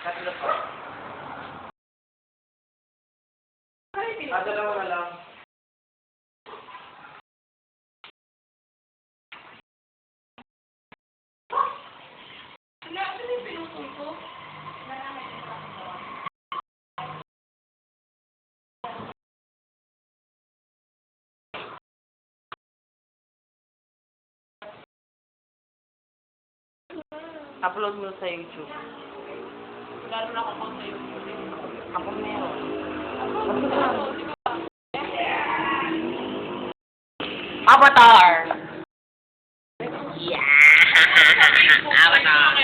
Tatlo po. Dalawa na lang. Wala, ano yung pinutol ko? Upload mo sa YouTube. Lalo na ako sa YouTube. Ako meron. Avatar! Yeah! Avatar!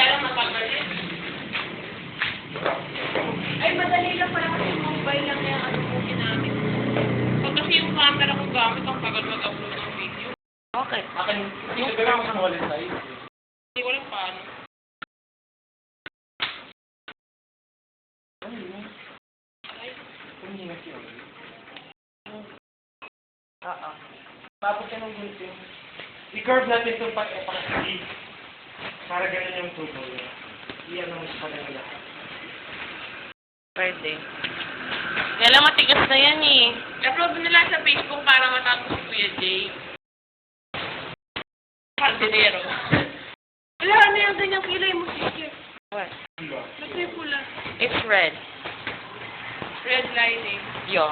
Ay, madali lang pala kasi mobile lang yung ano po ginamit. Pag kasi yung camera ko gamit, ang tagal mag-upload ng video. Okay. Akin, yung gawin mo ulit tayo. Hindi ko lang paano. Oo. Tapos yan ang gusto. I-curve natin itong pag-epakasi. Para ganun yung tubo niya. Iyan ang mas pala nila. Pwede. Kailan matigas na yan eh. I-upload nila sa Facebook para matapos si Kuya Jay. Caldero. Wala, ano yung ganyang kilay mo, sister? What? Diba? Nagkay pula. It's red. Red lining. Yo.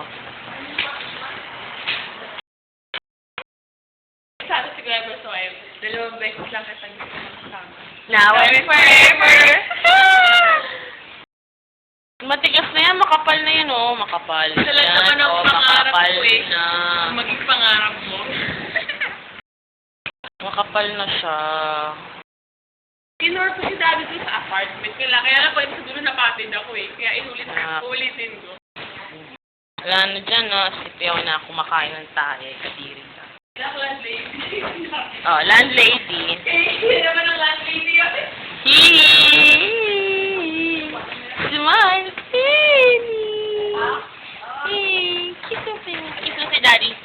Sabi si Gregor so ay 2 beses lang kitang kasama. Now and forever! Matigas na yan, makapal na yan oh. Makapal. Sa lahat naman ang pangarap makapal ko eh. na. Maging pangarap mo. Makapal na siya. Inor ko si Daddy dun sa apartment. Kaya lang pag siguro napatid ako eh. Kaya ulitin ko. Wala na dyan no. Sipiyaw na kumakain ng tae. Kadiri ka. Kailangan landlady. Oh, landlady. Hindi naman ang landlady yun. Smile. Kiss mo si Daddy.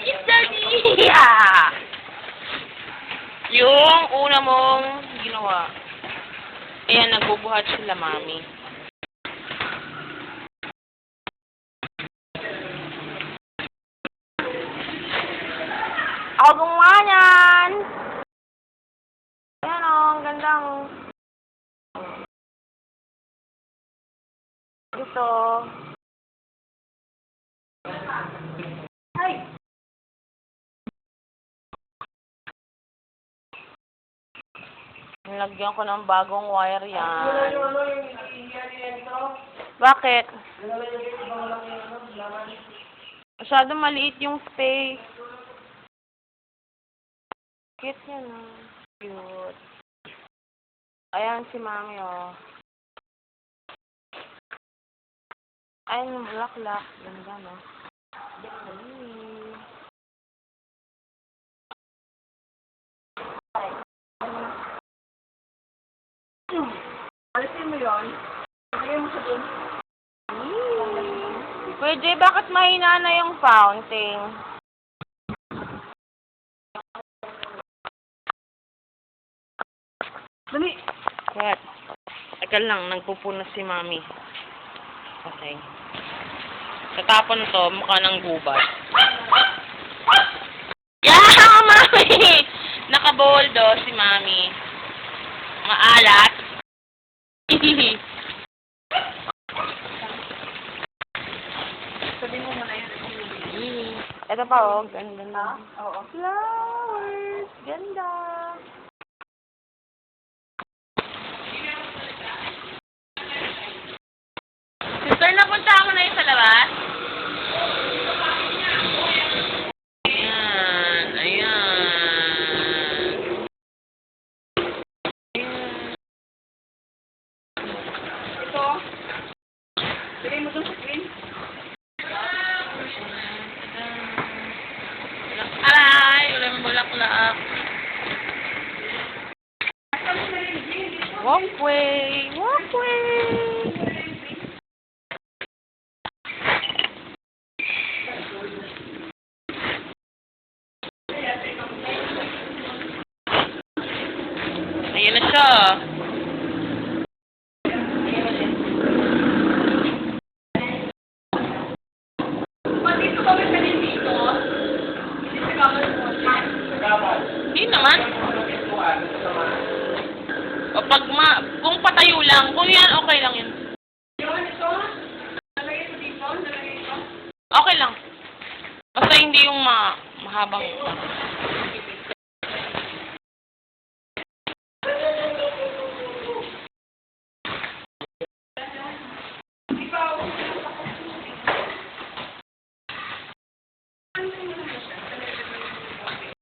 Kiss Daddy. Yeah. Yung una mong ginawa. Ayan, nagbubuhat sila, Mami. Ako gumawa niyan! Ayan o, ang gandang... Ito. Ay! Nilagyan ko ng bagong wire yan. Bakit? Masyado maliit yung space. Cute yan ah. Cute. Ayan si Mami oh. Ayan yung bulaklak. Ganda no? Alisin mo yun. Ilagay mo sa dun. Pwede, bakit mahina na yung fountain? Dali. What? Teka lang, nagpupunas si Mami. Okay. Tatapon to, mukha ng gubat. Yeah, Mami! Nakaboldo si Mami. Maalat. Sabihin mo na yun. Ito pa oh, ganda na. Oo. Flowers! Ganda! Sister, napunta ako na yung sa labas? Ayan, ayan. Ito. Bilhin mo dun sa screen. Ay, wala mo bulaklak. Walkway! Walkway! Ayan na siya. Pag dito kami sa dito, hindi sa kamay mo. Nagkabal. Hindi naman. Ang pintuan, kasama. O pag kung patayo lang, kung yan, okay lang yun. Yun, ito. Nalagay ko dito. Nalagay ito. Okay lang. Basta hindi yung mahabang.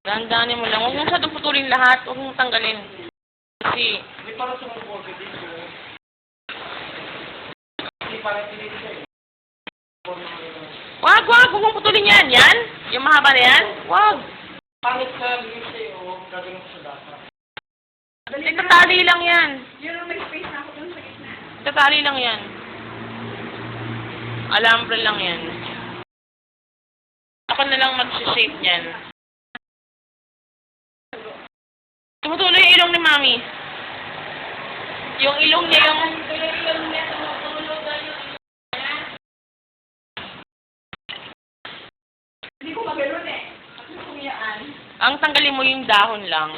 Dandanin mo lang. Huwag mong masyadong putulin lahat. Huwag mong tanggalin. Kasi, Hindi para sumubog dito. Hindi para pinili siya eh. wag. Huwag mong putulin yan. Yan? Yung mahaba na yan? Wag. Pangit sa limit sa'yo, gagawin ko sa data. Itatali lang yan. Yun ang may space na ako dun sa gitna. Itatali lang yan. Alambre lang yan. Ako na lang mag-shape niyan. Tumutuloy yung ilong ni Mami. Yung ilong niya yung... Yung niya, tumutulog na yung hindi ko magano'n eh. Kasi kumiyaan. Ang tanggalin mo yung dahon lang.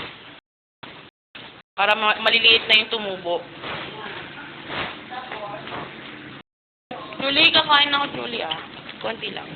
Para maliliit na yung tumubo. Julie, kakain ako, Julie, ah. Konti lang.